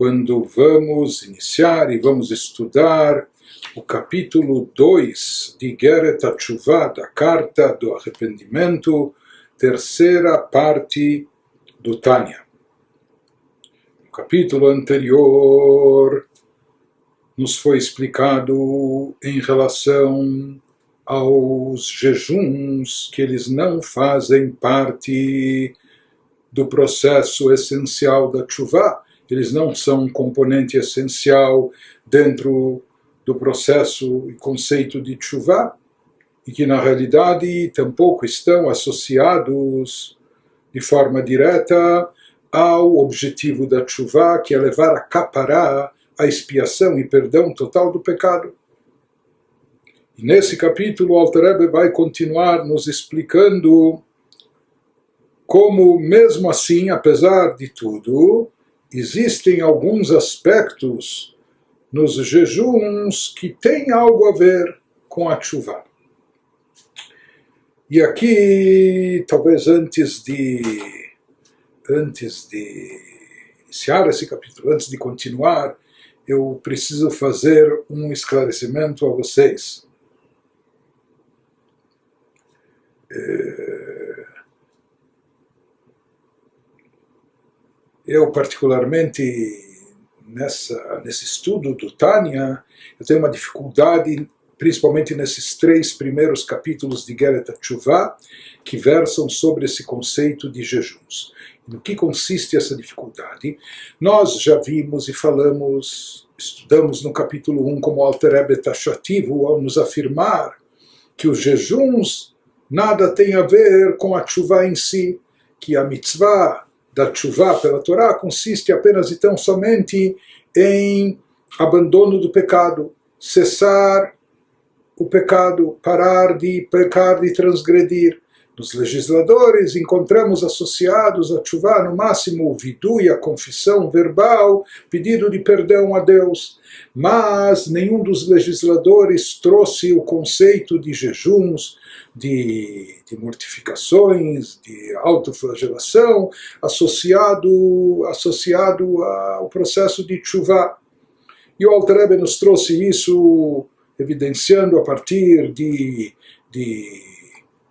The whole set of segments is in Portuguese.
quando vamos iniciar e vamos estudar o capítulo 2 de Igeret HaTeshuvah, da Carta do Arrependimento, terceira parte do Tânia. No capítulo anterior, nos foi explicado em relação aos jejuns que eles não fazem parte do processo essencial da Teshuvah, eles não são um componente essencial dentro do processo e conceito de Teshuvah, e que na realidade tampouco estão associados de forma direta ao objetivo da Teshuvah, que é levar a capará, a expiação e perdão total do pecado. E nesse capítulo o Alter Rebbe vai continuar nos explicando como, mesmo assim, apesar de tudo, existem alguns aspectos nos jejuns que têm algo a ver com a Teshuvah. E aqui, talvez antes de iniciar esse capítulo, antes de continuar, eu preciso fazer um esclarecimento a vocês. Eu, particularmente, nesse estudo do Tânia, eu tenho uma dificuldade, principalmente nesses 3 primeiros capítulos de Igeret HaTeshuvah, que versam sobre esse conceito de jejuns. No que consiste essa dificuldade? Nós já vimos e estudamos no capítulo 1 como o Alter Rebbe é taxativo ao nos afirmar que os jejuns nada tem a ver com a Teshuvah em si, que a mitzvah da Teshuvah pela Torá consiste apenas e tão somente em abandono do pecado, cessar o pecado, parar de pecar, de transgredir. Nos legisladores encontramos associados a Teshuvah no máximo o vidui, a confissão verbal, pedido de perdão a Deus, mas nenhum dos legisladores trouxe o conceito de jejuns, de mortificações, de autoflagelação, associado ao processo de Teshuvah. E o Alter Rebbe nos trouxe isso evidenciando a partir de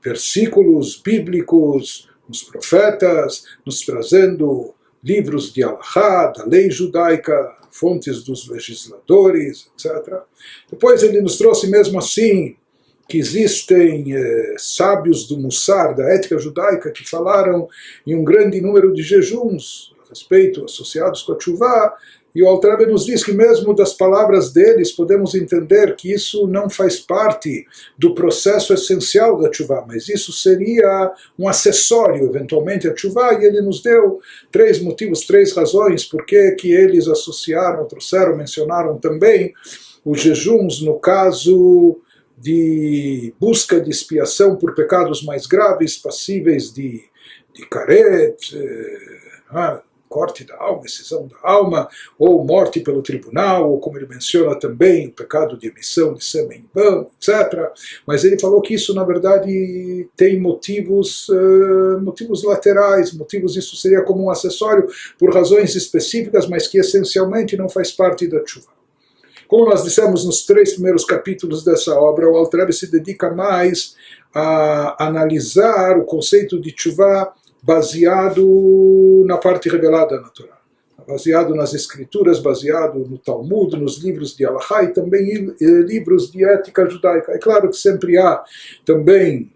versículos bíblicos, nos profetas, nos trazendo livros de Alahá, da lei judaica, fontes dos legisladores, etc. Depois ele nos trouxe mesmo assim que existem sábios do Mussar, da ética judaica, que falaram em um grande número de jejuns a respeito, associados com a Teshuvah, e o Alter Rebbe nos diz que mesmo das palavras deles podemos entender que isso não faz parte do processo essencial da Teshuvah, mas isso seria um acessório, eventualmente, à Teshuvah, e ele nos deu 3 motivos, 3 razões por que eles associaram, trouxeram, mencionaram também os jejuns no caso de busca de expiação por pecados mais graves, passíveis de karet, corte da alma, excisão da alma, ou morte pelo tribunal, ou como ele menciona também, o pecado de emissão de sêmen em vão, etc. Mas ele falou que isso, na verdade, tem motivos laterais, isso seria como um acessório por razões específicas, mas que essencialmente não faz parte da Teshuvah. Como nós dissemos nos 3 primeiros capítulos dessa obra, o Alter Rebbe se dedica mais a analisar o conceito de Teshuvah baseado na parte revelada na Torá, baseado nas escrituras, baseado no Talmud, nos livros de Alahá e também livros de ética judaica. É claro que sempre há também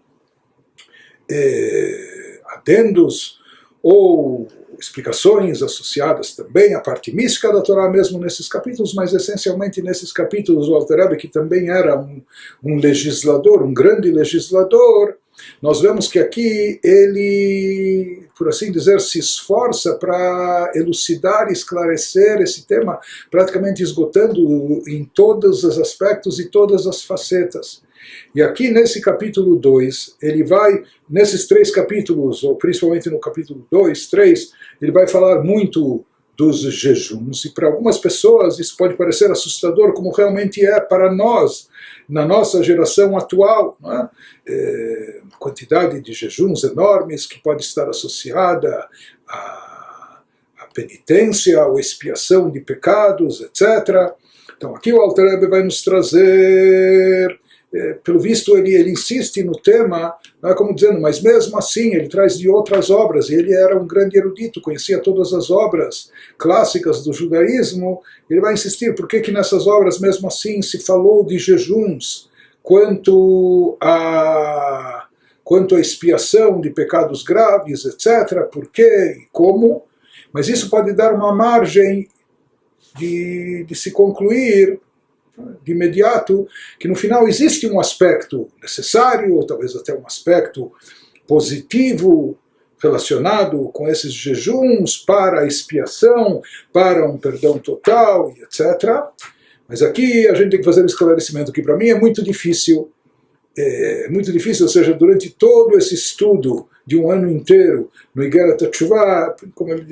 adendos ou explicações associadas também à parte mística da Torá mesmo nesses capítulos, mas essencialmente nesses capítulos o Alter Rebbe, que também era um legislador, um grande legislador, nós vemos que aqui ele, por assim dizer, se esforça para elucidar e esclarecer esse tema, praticamente esgotando em todos os aspectos e todas as facetas. E aqui nesse capítulo 2, ele vai, nesses 3 capítulos, ou principalmente no capítulo 2, 3, ele vai falar muito dos jejuns, e para algumas pessoas isso pode parecer assustador, como realmente é para nós, na nossa geração atual, não é? Uma quantidade de jejuns enormes que pode estar associada a penitência ou expiação de pecados, etc. Então aqui o Alter Rebbe vai nos trazer, pelo visto ele insiste no tema, não é como dizendo, mas mesmo assim ele traz de outras obras, e ele era um grande erudito, conhecia todas as obras clássicas do judaísmo, ele vai insistir, por que nessas obras mesmo assim se falou de jejuns, quanto a expiação de pecados graves, etc., por quê e como, mas isso pode dar uma margem de se concluir de imediato que no final existe um aspecto necessário, ou talvez até um aspecto positivo relacionado com esses jejuns para a expiação, para um perdão total, etc. Mas aqui a gente tem que fazer um esclarecimento que para mim é muito difícil, ou seja, durante todo esse estudo de um ano inteiro no Igeret HaTeshuvah, como eu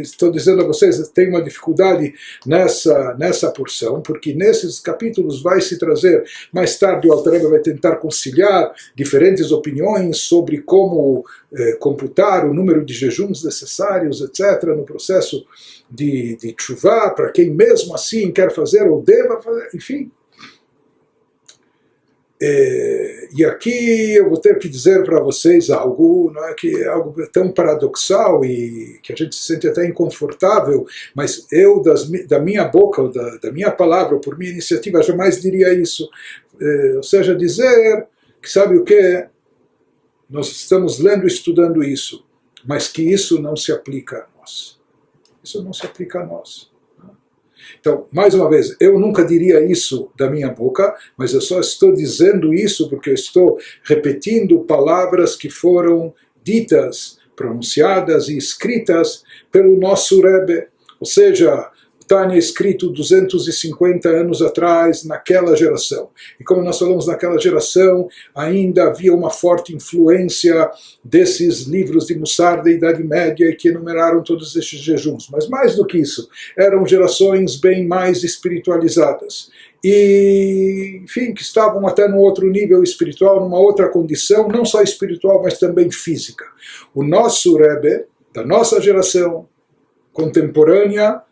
estou dizendo a vocês, tem uma dificuldade nessa porção, porque nesses capítulos vai se trazer, mais tarde o Alter Rebbe vai tentar conciliar diferentes opiniões sobre como computar o número de jejuns necessários, etc., no processo de Teshuvah, para quem mesmo assim quer fazer ou deva fazer, enfim. E aqui eu vou ter que dizer para vocês algo, não é, que é algo tão paradoxal e que a gente se sente até inconfortável, mas eu, da minha boca, ou da minha palavra, ou por minha iniciativa, jamais diria isso. Ou seja, dizer que, sabe o que? Nós estamos lendo e estudando isso, mas que isso não se aplica a nós. Isso não se aplica a nós. Então, mais uma vez, eu nunca diria isso da minha boca, mas eu só estou dizendo isso porque eu estou repetindo palavras que foram ditas, pronunciadas e escritas pelo nosso Rebbe. Ou seja, Tânia escrito 250 anos atrás, naquela geração. E como nós falamos naquela geração, ainda havia uma forte influência desses livros de Mussar da Idade Média que enumeraram todos estes jejuns. Mas mais do que isso, eram gerações bem mais espiritualizadas. E, enfim, que estavam até num outro nível espiritual, numa outra condição, não só espiritual, mas também física. O nosso Rebbe, da nossa geração contemporânea,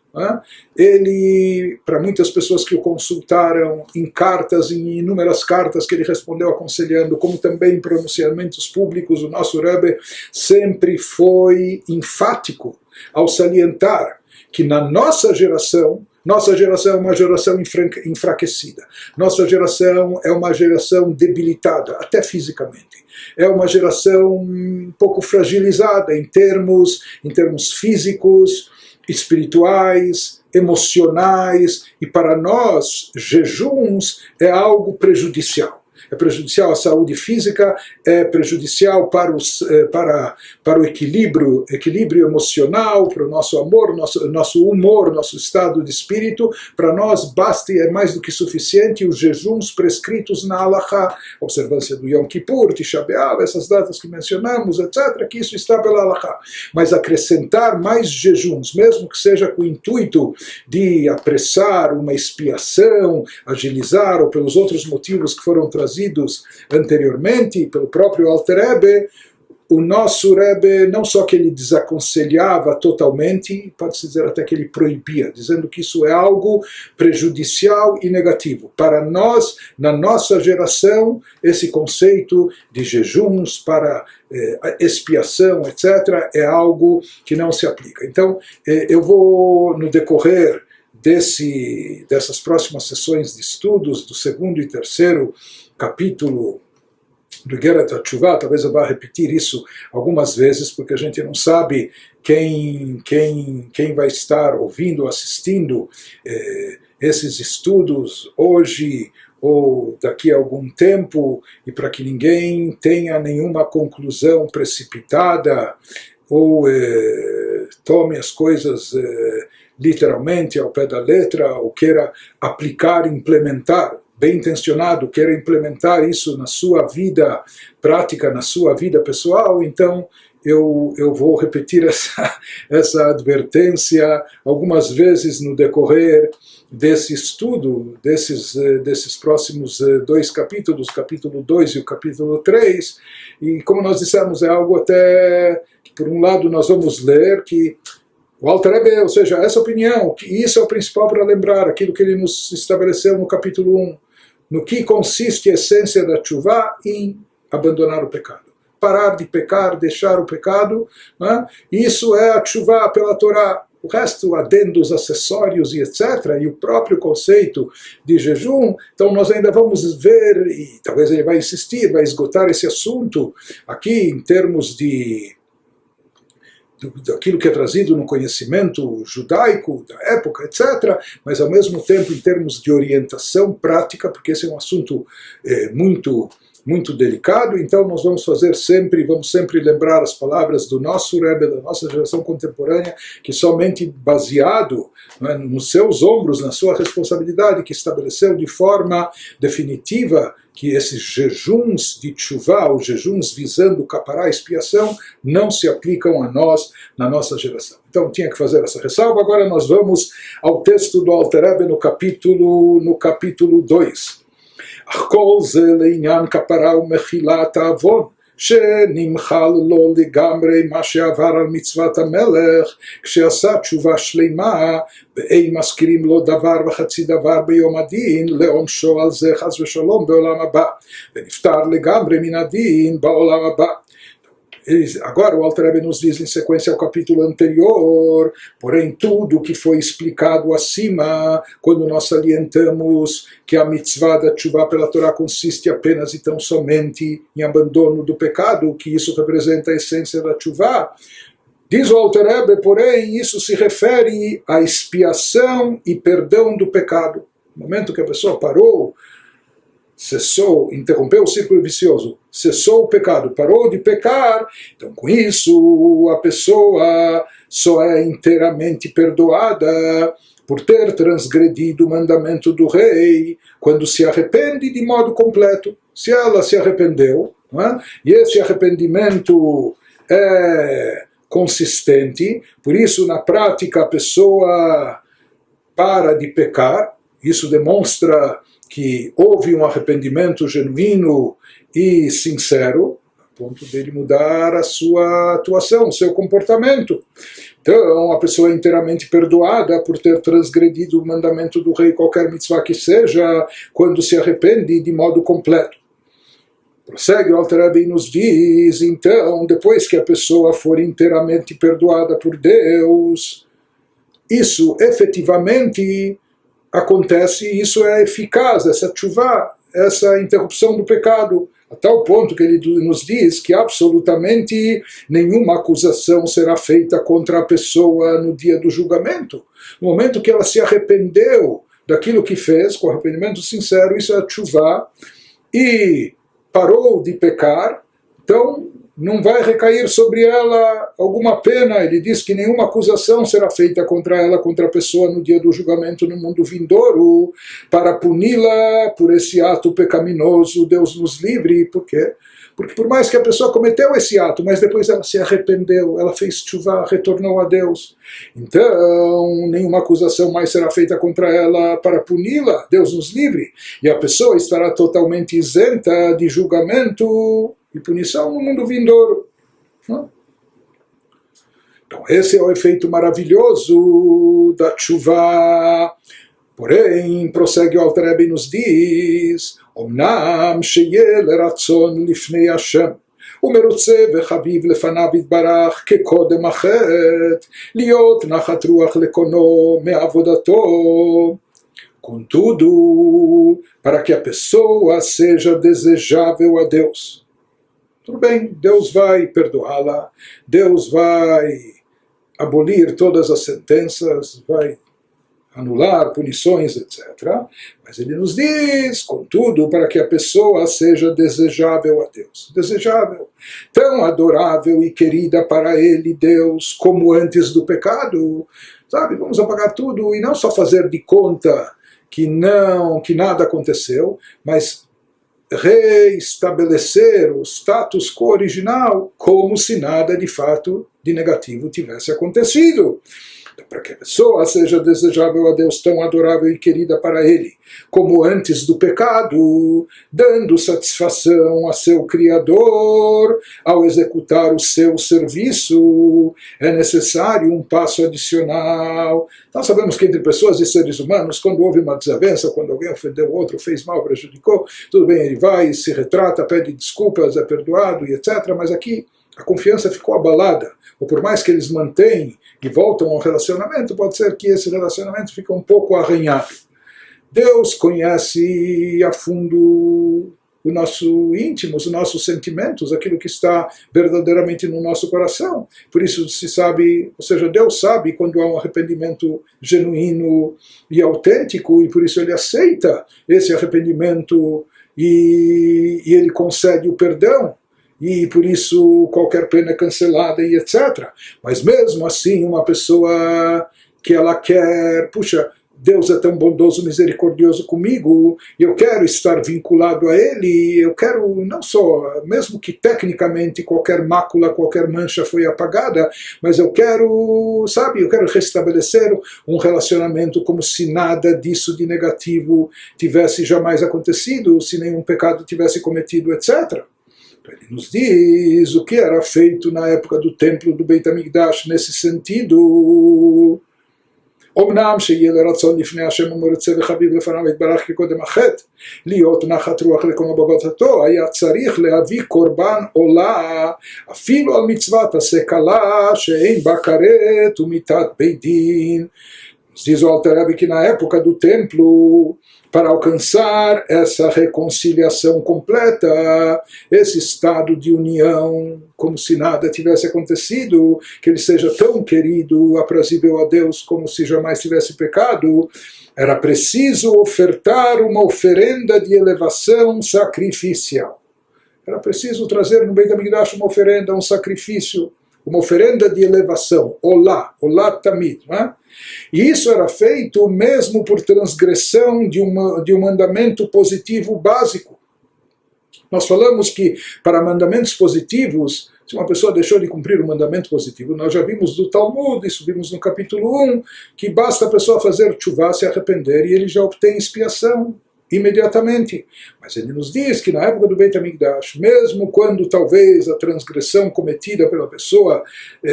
ele, para muitas pessoas que o consultaram em cartas, em inúmeras cartas que ele respondeu aconselhando, como também em pronunciamentos públicos, o nosso Rebbe sempre foi enfático ao salientar que na nossa geração é uma geração enfraquecida, nossa geração é uma geração debilitada, até fisicamente. É uma geração um pouco fragilizada em termos físicos, espirituais, emocionais, e para nós, jejuns é algo prejudicial. É prejudicial à saúde física, é prejudicial para o equilíbrio emocional, para o nosso amor, nosso humor, nosso estado de espírito. Para nós basta e é mais do que suficiente os jejuns prescritos na Halachá, observância do Yom Kippur, Tisha B'Av, essas datas que mencionamos, etc., que isso está pela Halachá. Mas acrescentar mais jejuns, mesmo que seja com o intuito de apressar uma expiação, agilizar, ou pelos outros motivos que foram trazidos anteriormente pelo próprio Alter Rebbe, o nosso Rebbe não só que ele desaconselhava totalmente, pode-se dizer até que ele proibia, dizendo que isso é algo prejudicial e negativo. Para nós, na nossa geração, esse conceito de jejuns para expiação, etc., é algo que não se aplica. Então, eu vou, no decorrer dessas próximas sessões de estudos, do segundo e terceiro capítulo do Igeret HaTeshuvah, talvez eu vá repetir isso algumas vezes, porque a gente não sabe quem vai estar ouvindo, assistindo esses estudos hoje ou daqui a algum tempo, e para que ninguém tenha nenhuma conclusão precipitada ou tome as coisas literalmente ao pé da letra, ou queira aplicar, implementar, bem intencionado, queira implementar isso na sua vida prática, na sua vida pessoal, então eu vou repetir essa advertência algumas vezes no decorrer desse estudo, desses próximos dois capítulos, capítulo 2 e o capítulo 3, e como nós dissemos, é algo até que por um lado nós vamos ler que O Alter Rebbe, ou seja, essa opinião, que isso é o principal para lembrar, aquilo que ele nos estabeleceu no capítulo 1, no que consiste a essência da tshuva em abandonar o pecado. Parar de pecar, deixar o pecado, né? Isso é a tshuva pela Torá. O resto, adendos, acessórios e etc., e o próprio conceito de jejum, então nós ainda vamos ver, e talvez ele vai insistir, vai esgotar esse assunto aqui em termos daquilo que é trazido no conhecimento judaico da época, etc., mas ao mesmo tempo em termos de orientação prática, porque esse é um assunto muito delicado, então nós vamos sempre lembrar as palavras do nosso Rebbe, da nossa geração contemporânea, que somente baseado, né, nos seus ombros, na sua responsabilidade, que estabeleceu de forma definitiva que esses jejuns de tshuva, os jejuns visando capará, expiação, não se aplicam a nós, na nossa geração. Então tinha que fazer essa ressalva. Agora nós vamos ao texto do Alter Rebbe no capítulo 2. אך כל זה לעניין כפרה ומחילת העוון, שנמחל לו לגמרי מה שעבר על מצוות המלך, כשעשה תשובה שלמה, ואין מזכירים לו דבר וחצי דבר ביום הדין, לעונשו על זה חס ושלום בעולם הבא, ונפטר לגמרי מן הדין בעולם הבא. Agora o Alter Rebbe nos diz em sequência ao capítulo anterior, porém tudo que foi explicado acima, quando nós salientamos que a mitzvah da tshuva pela Torá consiste apenas e tão somente em abandono do pecado, que isso representa a essência da tshuva, diz o Alter Rebbe, porém isso se refere à expiação e perdão do pecado. No momento que a pessoa parou, cessou, interrompeu o círculo vicioso, cessou o pecado, parou de pecar, então com isso a pessoa só é inteiramente perdoada por ter transgredido o mandamento do rei, quando se arrepende de modo completo. Se ela se arrependeu, não é? E esse arrependimento é consistente, por isso na prática a pessoa para de pecar, isso demonstra que houve um arrependimento genuíno e sincero, a ponto dele mudar a sua atuação, o seu comportamento. Então, a pessoa é inteiramente perdoada por ter transgredido o mandamento do rei, qualquer mitzvah que seja, quando se arrepende de modo completo. Prossegue o Alter Rebbe e nos diz, então, depois que a pessoa for inteiramente perdoada por Deus, isso efetivamente acontece, e isso é eficaz, essa tshuva, essa interrupção do pecado, a tal ponto que ele nos diz que absolutamente nenhuma acusação será feita contra a pessoa no dia do julgamento. No momento que ela se arrependeu daquilo que fez, com arrependimento sincero, isso é a tshuva, e parou de pecar, então não vai recair sobre ela alguma pena. Ele diz que nenhuma acusação será feita contra ela, contra a pessoa no dia do julgamento no mundo vindouro, para puni-la por esse ato pecaminoso. Deus nos livre. Por quê? Porque por mais que a pessoa cometeu esse ato, mas depois ela se arrependeu, ela fez tshuva, retornou a Deus, então nenhuma acusação mais será feita contra ela para puni-la. Deus nos livre. E a pessoa estará totalmente isenta de julgamento e punição no mundo vindouro. Então esse é o efeito maravilhoso da tshuva. Porém, prossegue o Alter Rebbe e nos diz, Omnam sheyeh leratzon lifnei Hashem, ומרוצה וחביב לפניו יתברך כקודם החטא, להיות נחת רוח לקונו מעבודתו. Contudo, para que a pessoa seja desejável a Deus. Tudo bem, Deus vai perdoá-la, Deus vai abolir todas as sentenças, vai anular punições, etc. Mas ele nos diz, contudo, para que a pessoa seja desejável a Deus. Desejável, tão adorável e querida para ele, Deus, como antes do pecado. Sabe, vamos apagar tudo e não só fazer de conta que nada aconteceu, mas reestabelecer o status quo original como se nada de fato de negativo tivesse acontecido. Para que a pessoa seja desejável a Deus, tão adorável e querida para Ele, como antes do pecado, dando satisfação a seu Criador, ao executar o seu serviço, é necessário um passo adicional. Nós sabemos que entre pessoas e seres humanos, quando houve uma desavença, quando alguém ofendeu o outro, fez mal, prejudicou, tudo bem, ele vai, se retrata, pede desculpas, é perdoado e etc. Mas aqui a confiança ficou abalada, ou por mais que eles mantêm e voltam ao relacionamento, pode ser que esse relacionamento fique um pouco arranhado. Deus conhece a fundo o nosso íntimo, os nossos sentimentos, aquilo que está verdadeiramente no nosso coração. Por isso se sabe, ou seja, Deus sabe quando há um arrependimento genuíno e autêntico, e por isso Ele aceita esse arrependimento e Ele concede o perdão. E por isso qualquer pena é cancelada e etc. Mas mesmo assim, uma pessoa que ela quer, puxa, Deus é tão bondoso, misericordioso comigo, e eu quero estar vinculado a Ele, eu quero não só, mesmo que tecnicamente qualquer mácula, qualquer mancha foi apagada, mas eu quero, sabe, eu quero restabelecer um relacionamento como se nada disso de negativo tivesse jamais acontecido, se nenhum pecado tivesse cometido, etc. Ele nos diz o que era feito na época do templo do Beit HaMikdash nesse sentido. אמנם שיהיה לרצון לפני השם ומרצה וחביב לפניו יתברך כקודם החטא, להיות נחת רוח לקום בעבודתו, היה צריך להביא קורבן עולה, אפילו על מצוות עשה קלה, שאין בה כרת ומיתת בית דין. Diz o Alter Rebbe que na época do templo, para alcançar essa reconciliação completa, esse estado de união, como se nada tivesse acontecido, que ele seja tão querido, aprazível a Deus, como se jamais tivesse pecado, era preciso ofertar uma oferenda de elevação sacrificial. Era preciso trazer no Beit HaMikdash uma oferenda, um sacrifício, uma oferenda de elevação, olá tamid, não é? E isso era feito mesmo por transgressão de um mandamento positivo básico. Nós falamos que para mandamentos positivos, se uma pessoa deixou de cumprir um mandamento positivo, nós já vimos do Talmud, isso vimos no capítulo 1, que basta a pessoa fazer tchuvá, se arrepender, e ele já obtém expiação imediatamente. Mas ele nos diz que na época do Beit HaMikdash, mesmo quando talvez a transgressão cometida pela pessoa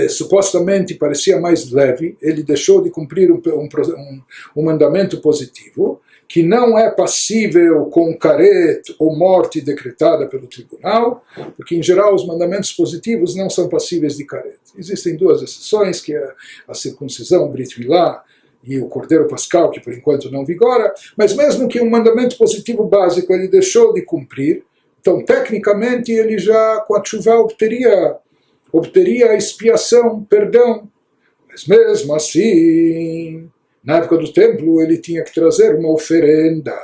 supostamente parecia mais leve, ele deixou de cumprir um mandamento positivo, que não é passível com caret ou morte decretada pelo tribunal, porque em geral os mandamentos positivos não são passíveis de caret. Existem duas exceções, que é a circuncisão, Brit Milá, e o Cordeiro Pascal, que por enquanto não vigora, mas mesmo que um mandamento positivo básico ele deixou de cumprir, então tecnicamente ele já com a tchuvá obteria a expiação, perdão. Mas mesmo assim, na época do templo ele tinha que trazer uma oferenda.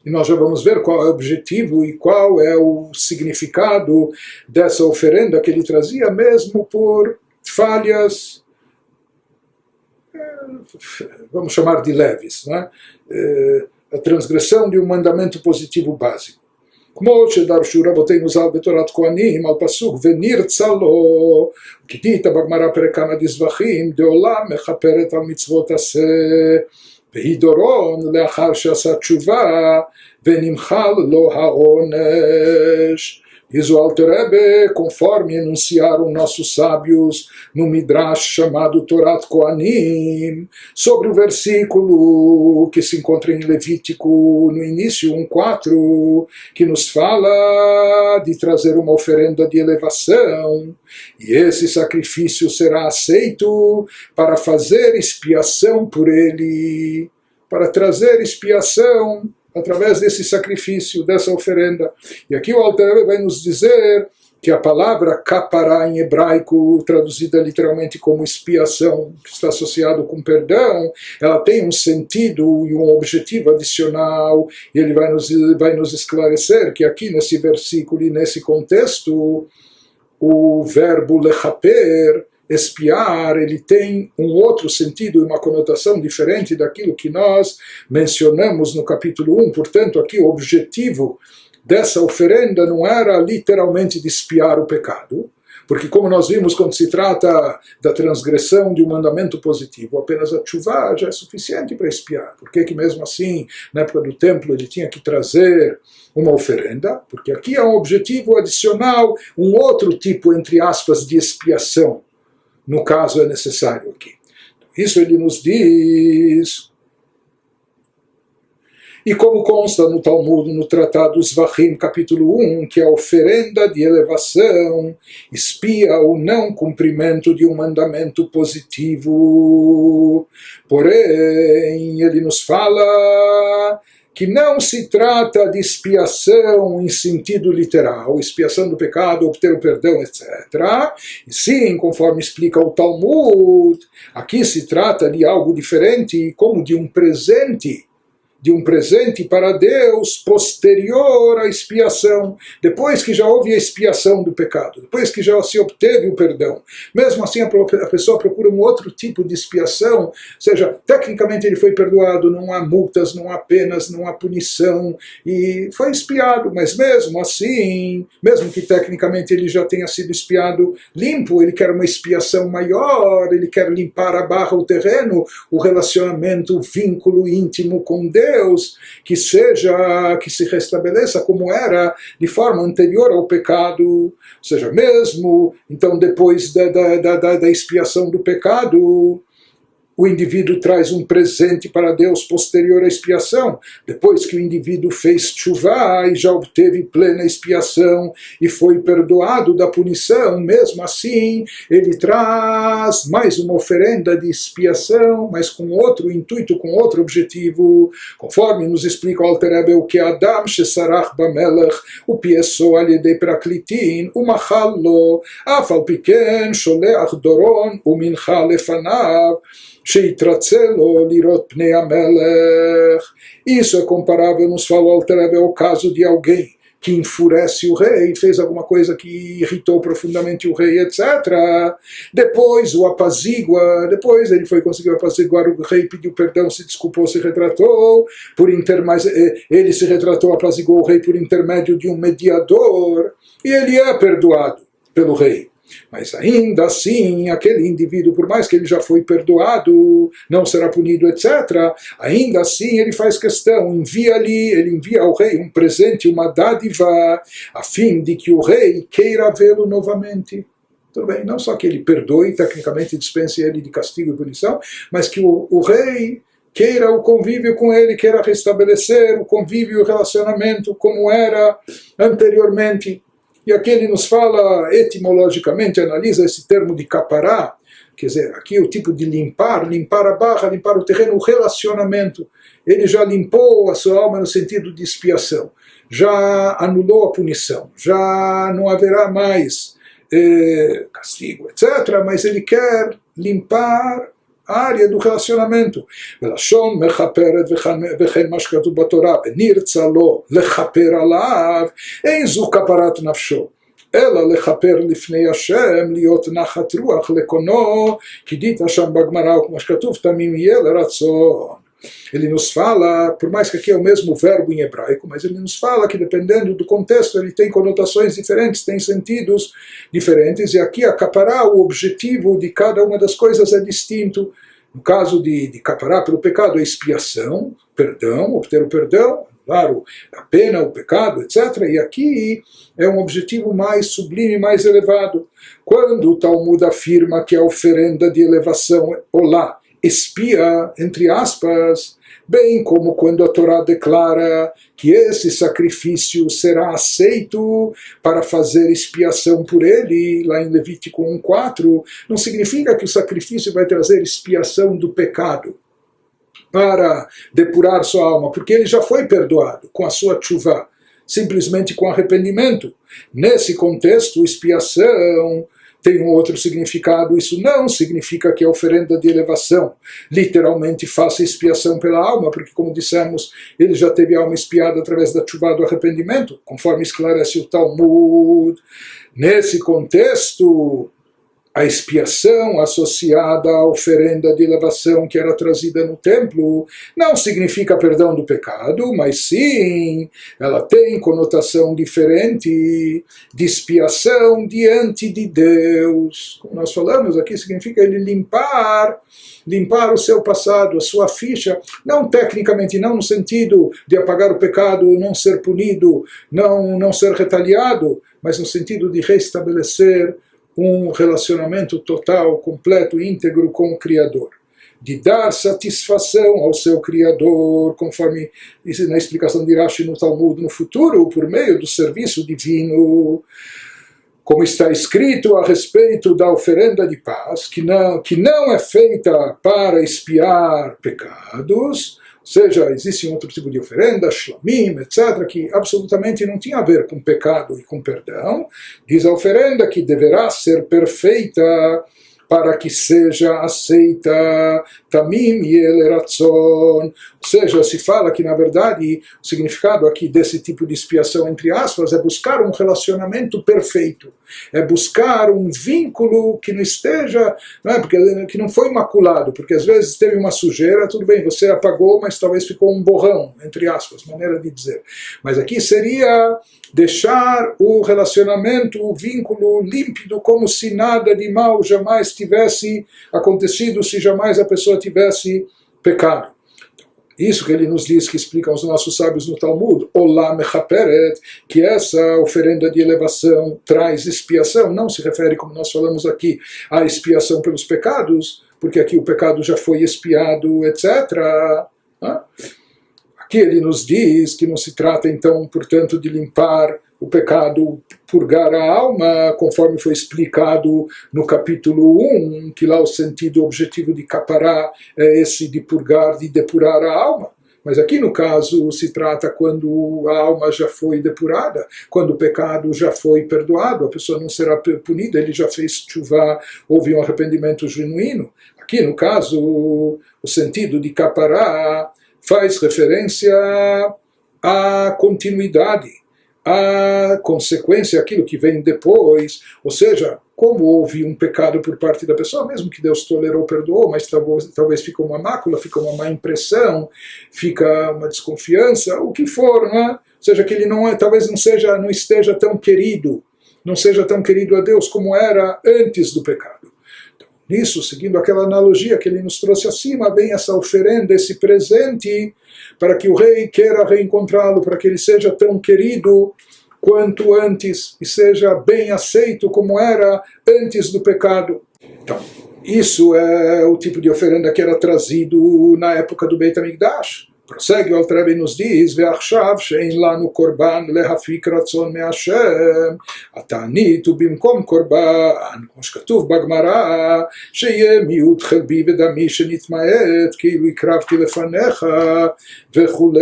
E nós já vamos ver qual é o objetivo e qual é o significado dessa oferenda que ele trazia, mesmo por falhas, vamos chamar de leves, não é? A transgressão de um mandamento positivo básico. כמו שדרשו רבותינו ז"ל בתורת כהנים על פסוק ונרצה לו, כדית בגמרא פרק כמה דזבחים דעולם מכפרת על מצוות עשה, והיא דורון לאחר שעשה תשובה ונמחל לו העונש. Diz o Alter Rebbe, conforme enunciaram nossos sábios no Midrash chamado Torat Kohanim, sobre o versículo que se encontra em Levítico, no início 1:4, que nos fala de trazer uma oferenda de elevação, e esse sacrifício será aceito para fazer expiação por ele, para trazer expiação através desse sacrifício, dessa oferenda. E aqui o Alter Rebbe vai nos dizer que a palavra kapará em hebraico, traduzida literalmente como expiação, que está associado com perdão, ela tem um sentido e um objetivo adicional, e ele vai nos esclarecer que aqui nesse versículo e nesse contexto, o verbo lechaper, expiar, ele tem um outro sentido e uma conotação diferente daquilo que nós mencionamos no capítulo 1. Portanto, aqui o objetivo dessa oferenda não era literalmente de expiar o pecado, Porque como nós vimos, quando se trata da transgressão de um mandamento positivo, apenas a tshuva já é suficiente para expiar. Por que mesmo assim, na época do templo, ele tinha que trazer uma oferenda? Porque aqui é um objetivo adicional, um outro tipo, entre aspas, de expiação. No caso, é necessário aqui. Isso ele nos diz. E como consta no Talmud, no Tratado Zvachim, capítulo 1, que a oferenda de elevação expia o não cumprimento de um mandamento positivo. Porém, ele nos fala que não se trata de expiação em sentido literal, expiação do pecado, obter o perdão, etc. E sim, conforme explica o Talmud, aqui se trata de algo diferente, como de um presente para Deus posterior à expiação, depois que já houve a expiação do pecado, depois que já se obteve o perdão. Mesmo assim, a pessoa procura um outro tipo de expiação, ou seja, tecnicamente ele foi perdoado, não há multas, não há penas, não há punição, e foi expiado, mas mesmo assim, mesmo que tecnicamente ele já tenha sido expiado limpo, ele quer uma expiação maior, ele quer limpar a barra, o terreno, o relacionamento, o vínculo íntimo com Deus, que se restabeleça como era de forma anterior ao pecado, ou seja, mesmo então depois da expiação do pecado, o indivíduo traz um presente para Deus posterior à expiação, depois que o indivíduo fez tshuva e já obteve plena expiação e foi perdoado da punição, mesmo assim ele traz mais uma oferenda de expiação, mas com outro intuito, com outro objetivo, conforme nos explica o Alter Rebbe, o que Adam shesarach bamelech upieso al yedei praklitin umachal lo af al piken sholeach doron umincha lefanav sheitratzelo lirot pnei amelech. Isso é comparável, nos falou Alter Rebbe, ao caso de alguém que enfurece o rei, fez alguma coisa que irritou profundamente o rei, etc. Depois o apazigua, depois ele conseguiu apaziguar o rei, pediu perdão, se desculpou, se retratou, ele se retratou, apaziguou o rei por intermédio de um mediador, e ele é perdoado pelo rei. Mas ainda assim, aquele indivíduo, por mais que ele já foi perdoado, não será punido, etc., ainda assim ele faz questão, ele envia ao rei um presente, uma dádiva, a fim de que o rei queira vê-lo novamente. Tudo bem, não só que ele perdoe, tecnicamente dispense ele de castigo e punição, mas que o rei queira o convívio com ele, queira restabelecer o convívio e o relacionamento como era anteriormente. E aqui ele nos fala, etimologicamente, analisa esse termo de capará, quer dizer, aqui o tipo de limpar a barra, limpar o terreno, o relacionamento. Ele já limpou a sua alma no sentido de expiação, já anulou a punição, já não haverá mais castigo, etc., mas ele quer limpar a área do relacionamento. ולשון מחפרת וכן מה שכתוב בתורה, ונרצה לו לכפר עליו, אין זו כפרת נפשו, אלא לכפר לפני השם, להיות נחת רוח לקונו, כי דית שם בגמרא, וכמו שכתוב, תמים יהיה לרצון. Ele nos fala, por mais que aqui é o mesmo verbo em hebraico, mas ele nos fala que dependendo do contexto ele tem conotações diferentes, tem sentidos diferentes, e aqui a capará, o objetivo de cada uma das coisas é distinto. No caso de capará pelo pecado, a expiação, perdão, obter o perdão, claro, a pena, o pecado, etc. E aqui é um objetivo mais sublime, mais elevado. Quando o Talmud afirma que a oferenda de elevação, olá, expia, entre aspas, bem como quando a Torá declara que esse sacrifício será aceito para fazer expiação por ele, lá em Levítico 1:4, não significa que o sacrifício vai trazer expiação do pecado para depurar sua alma, porque ele já foi perdoado com a sua tshuva, simplesmente com arrependimento. Nesse contexto, expiação tem um outro significado. Isso não significa que a oferenda de elevação literalmente faça expiação pela alma, porque, como dissemos, ele já teve a alma expiada através da tshuva do arrependimento, conforme esclarece o Talmud. Nesse contexto, a expiação associada à oferenda de elevação que era trazida no templo não significa perdão do pecado, mas sim, ela tem conotação diferente de expiação diante de Deus. Como nós falamos aqui, significa ele limpar o seu passado, a sua ficha, não tecnicamente, não no sentido de apagar o pecado, não ser punido, não ser retaliado, mas no sentido de restabelecer um relacionamento total, completo, íntegro com o Criador. De dar satisfação ao seu Criador, conforme na explicação de Rashi no Talmud, no futuro, por meio do serviço divino, como está escrito a respeito da oferenda de paz, que não é feita para expiar pecados, ou seja, existe um outro tipo de oferenda, shlamim, etc., que absolutamente não tinha a ver com pecado e com perdão. Diz a oferenda que deverá ser perfeita para que seja aceita tamim yel ratzon. Ou seja, se fala que, na verdade, o significado aqui desse tipo de expiação, entre aspas, é buscar um relacionamento perfeito. É buscar um vínculo que não esteja, que não foi maculado, porque às vezes teve uma sujeira, tudo bem, você apagou, mas talvez ficou um borrão, entre aspas, maneira de dizer. Mas aqui seria deixar o relacionamento, o vínculo límpido, como se nada de mal jamais tivesse acontecido, se jamais a pessoa tivesse pecado. Isso que ele nos diz, que explicam os nossos sábios no Talmud, Olam mechaperet, que essa oferenda de elevação traz expiação, não se refere, como nós falamos aqui, à expiação pelos pecados, porque aqui o pecado já foi expiado, etc. Aqui ele nos diz que não se trata, então, portanto, de limpar o pecado, purgar a alma, conforme foi explicado no capítulo 1, que lá o sentido objetivo de capará é esse de purgar, de depurar a alma. Mas aqui no caso se trata quando a alma já foi depurada, quando o pecado já foi perdoado, a pessoa não será punida, ele já fez tshuva, houve um arrependimento genuíno. Aqui no caso, o sentido de capará faz referência à continuidade, à consequência, aquilo que vem depois, ou seja, como houve um pecado por parte da pessoa, mesmo que Deus tolerou, perdoou, mas talvez fica uma mácula, fica uma má impressão, fica uma desconfiança, o que for, não é? Ou seja, que ele talvez não esteja tão querido, não seja tão querido a Deus como era antes do pecado. Então, nisso, seguindo aquela analogia que ele nos trouxe acima, vem essa oferenda, esse presente, para que o rei queira reencontrá-lo, para que ele seja tão querido quanto antes e seja bem aceito como era antes do pecado. Então, isso é o tipo de oferenda que era trazido na época do Beit HaMikdash. Prossegue o Alter Rebbe nos diz, ועכשיו שאין לנו קורבן להפיק רצון מהשם, התענית ובמקום קורבן, כמו שכתוב בגמרא, שיהיה מיעוט חלבי ודמי שנתמעט, כאילו הקרבתי לפניך, וכולי.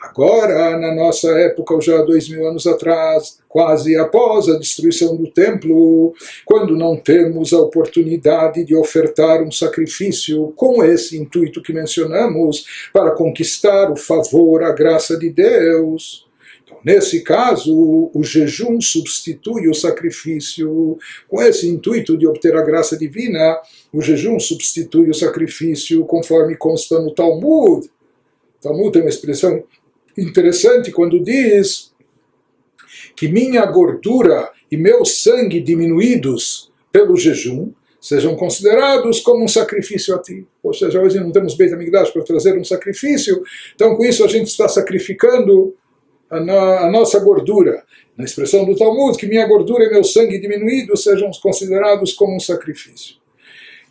Agora, na nossa época, já há 2000 anos atrás, quase após a destruição do templo, quando não temos a oportunidade de ofertar um sacrifício com esse intuito que mencionamos, para conquistar o favor, a graça de Deus. Então, nesse caso, o jejum substitui o sacrifício. Com esse intuito de obter a graça divina, o jejum substitui o sacrifício, conforme consta no Talmud. O Talmud tem uma expressão interessante quando diz que minha gordura e meu sangue diminuídos pelo jejum sejam considerados como um sacrifício a ti. Ou seja, hoje não temos Beit HaMikdash para trazer um sacrifício, então com isso a gente está sacrificando a nossa gordura. Na expressão do Talmud, que minha gordura e meu sangue diminuídos sejam considerados como um sacrifício.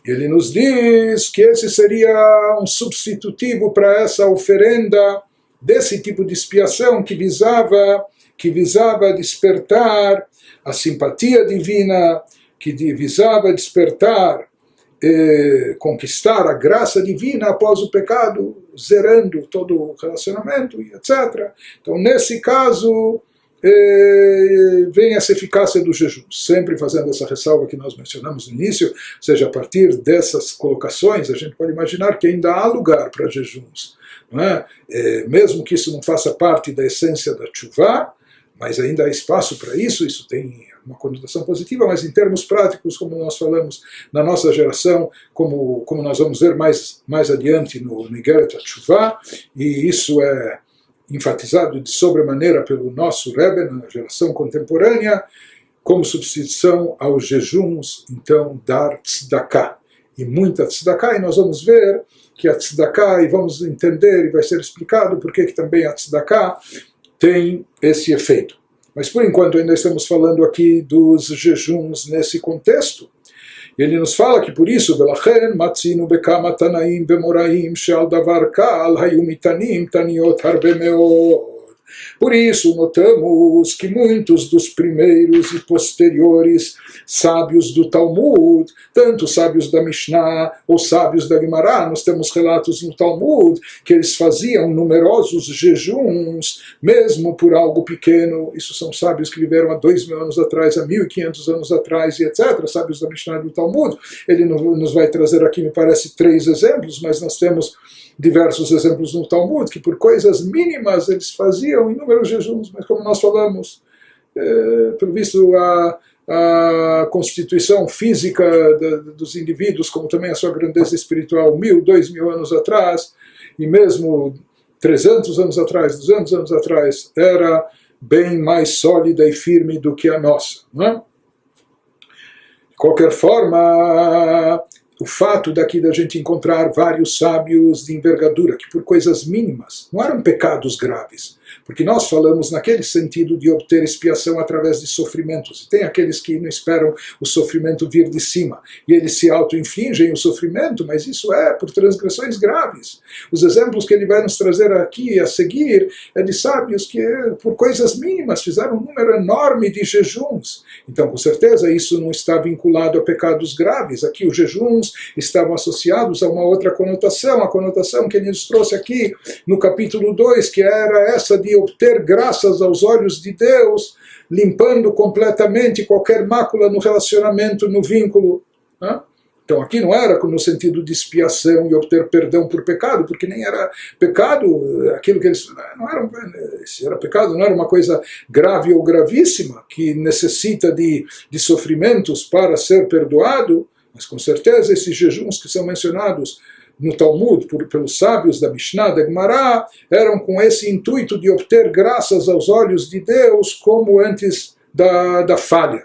Ele nos diz que esse seria um substitutivo para essa oferenda desse tipo de expiação que visava despertar a simpatia divina, que visava despertar, conquistar a graça divina após o pecado, zerando todo o relacionamento, etc. Então, nesse caso, vem essa eficácia do jejum, sempre fazendo essa ressalva que nós mencionamos no início, ou seja, a partir dessas colocações, a gente pode imaginar que ainda há lugar para jejuns. Não é? Mesmo que isso não faça parte da essência da tshuva, mas ainda há espaço para isso, isso tem uma conotação positiva, mas em termos práticos, como nós falamos na nossa geração, como nós vamos ver mais adiante no Igeret HaTeshuvah, e isso é enfatizado de sobremaneira pelo nosso Rebbe na geração contemporânea, como substituição aos jejuns, então, dar tzedakah. E muita tzedakah, e nós vamos ver que a tzedakah, e vamos entender, e vai ser explicado por que também a tzedakah tem esse efeito. Mas por enquanto ainda estamos falando aqui dos jejuns nesse contexto. E ele nos fala que por isso, Velachen matzinu bekama tanaim bemoraim she'al davar kal hayu mitanim taniot harbe meod. Por isso notamos que muitos dos primeiros e posteriores sábios do Talmud, tanto sábios da Mishnah ou sábios da Guimará, nós temos relatos no Talmud que eles faziam numerosos jejuns, mesmo por algo pequeno. Isso são sábios que viveram há 2.000 anos atrás, há 1.500 anos atrás e etc. Sábios da Mishnah e do Talmud. Ele nos vai trazer aqui, me parece, 3 exemplos, mas nós temos diversos exemplos no Talmud, que por coisas mínimas eles faziam inúmeros jejuns, mas como nós falamos, pelo visto a constituição física dos indivíduos, como também a sua grandeza espiritual, 1.000, 2.000 anos atrás, e mesmo 300 anos atrás, 200 anos atrás, era bem mais sólida e firme do que a nossa. Não é? De qualquer forma, o fato daqui da gente encontrar vários sábios de envergadura, que por coisas mínimas, não eram pecados graves, porque nós falamos naquele sentido de obter expiação através de sofrimentos. Tem aqueles que não esperam o sofrimento vir de cima, e eles se auto-infligem o sofrimento, mas isso é por transgressões graves. Os exemplos que ele vai nos trazer aqui a seguir é de sábios que por coisas mínimas fizeram um número enorme de jejuns. Então, com certeza, isso não está vinculado a pecados graves. Aqui os jejuns estavam associados a uma outra conotação, a conotação que ele nos trouxe aqui no capítulo 2, que era essa de obter graças aos olhos de Deus, limpando completamente qualquer mácula no relacionamento, no vínculo. Né? Então aqui não era no sentido de expiação e obter perdão por pecado, porque nem era pecado, aquilo que eles... se era pecado, não era uma coisa grave ou gravíssima, que necessita de sofrimentos para ser perdoado, mas com certeza esses jejuns que são mencionados no Talmud, pelos sábios da Mishnah, da Gemara, eram com esse intuito de obter graças aos olhos de Deus, como antes da falha.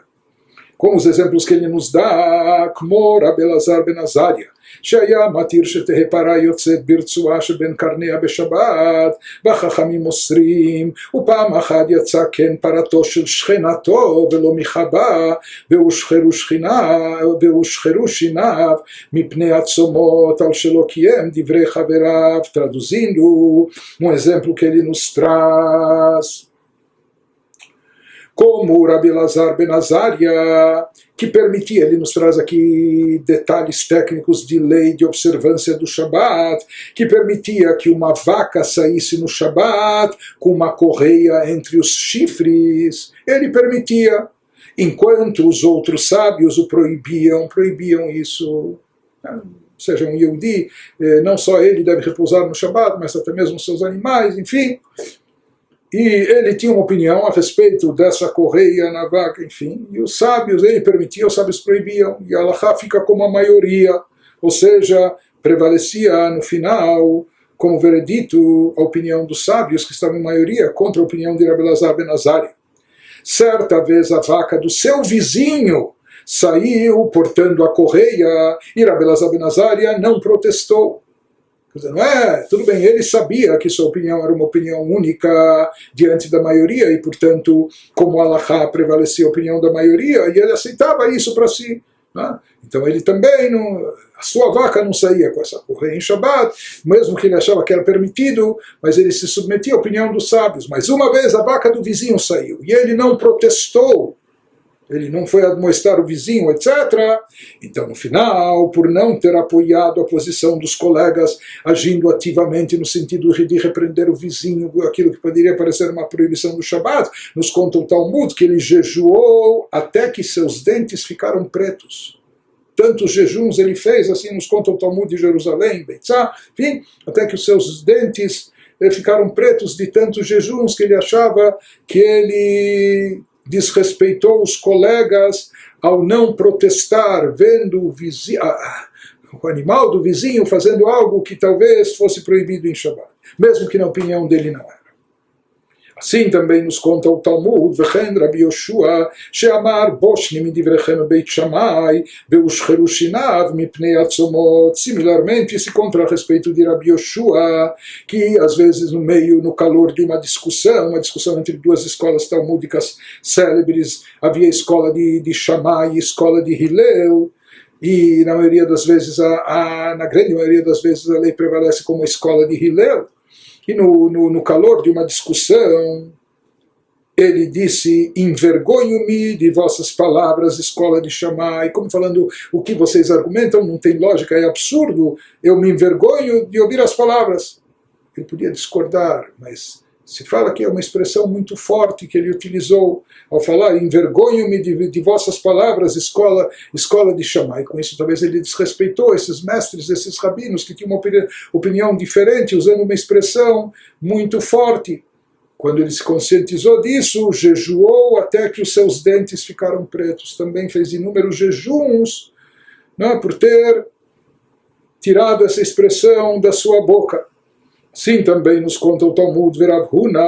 Como os exemplos que ele nos dá, כמו רבי אלעזר בן עזריה, שהיה מתיר שתהא פרה יוצאת ברצועה שבין קרניה בשבת, והחכמים אוסרים, ופעם אחת יצא כן פרתו של שכנתו ולא מחבה, והושחרו שיניו מפני הצומות על שלא קיים דברי חבריו. Traduzindo, exemplo que ele nos traz, como Rabi Elazar ben Azaria, que permitia, ele nos traz aqui detalhes técnicos de lei de observância do Shabat, que permitia que uma vaca saísse no Shabat com uma correia entre os chifres, ele permitia, enquanto os outros sábios o proibiam isso. Ou seja, um Yehudi, não só ele deve repousar no Shabat, mas até mesmo seus animais, enfim. E ele tinha uma opinião a respeito dessa correia na vaca, enfim. E os sábios, ele permitia, os sábios proibiam. E a Halachá fica como a maioria. Ou seja, prevalecia no final, como veredito, a opinião dos sábios, que estavam em maioria, contra a opinião de Rabi Elazar ben Azaria. Certa vez a vaca do seu vizinho saiu portando a correia e Rabi Elazar ben Azaria não protestou. Não é, tudo bem, ele sabia que sua opinião era uma opinião única diante da maioria e, portanto, como Halachá prevalecia a opinião da maioria, e ele aceitava isso para si. Né? Então ele também, a sua vaca não saía com essa correia em Shabbat, mesmo que ele achava que era permitido, mas ele se submetia à opinião dos sábios. Mas uma vez a vaca do vizinho saiu e ele não protestou, ele não foi admoestar o vizinho, etc. Então, no final, por não ter apoiado a posição dos colegas, agindo ativamente no sentido de repreender o vizinho, aquilo que poderia parecer uma proibição do Shabat, nos conta o Talmud que ele jejuou até que seus dentes ficaram pretos. Tantos jejuns ele fez, assim nos conta o Talmud de Jerusalém, Beitzá, enfim, até que os seus dentes ficaram pretos de tantos jejuns que ele achava que ele desrespeitou os colegas ao não protestar, vendo o animal do vizinho fazendo algo que talvez fosse proibido em Shabbat, mesmo que na opinião dele não era. Assim também nos conta o Talmud, וכן רבי יהושע, שאמר בושני מדבריכם בבית שמאי, והושחרו שיניו מפני הצומות. Similarmente, se conta a respeito de Rabi Yoshua, que às vezes no calor de uma discussão entre duas escolas talmúdicas célebres, havia a escola de Shammai e a escola de Hillel, e na maioria das vezes, na grande maioria das vezes, a lei prevalece como a escola de Hillel. E no calor de uma discussão, ele disse: envergonho-me de vossas palavras, escola de Shammai, como falando, o que vocês argumentam não tem lógica, é absurdo, eu me envergonho de ouvir as palavras. Ele podia discordar, mas se fala que é uma expressão muito forte que ele utilizou ao falar: envergonho-me de vossas palavras, escola de Shammai. Com isso talvez ele desrespeitou esses mestres, esses rabinos que tinham uma opinião diferente, usando uma expressão muito forte. Quando ele se conscientizou disso, jejuou até que os seus dentes ficaram pretos. Também fez inúmeros jejuns, né, por ter tirado essa expressão da sua boca. Sim, também nos conta o Talmud, ורב הונא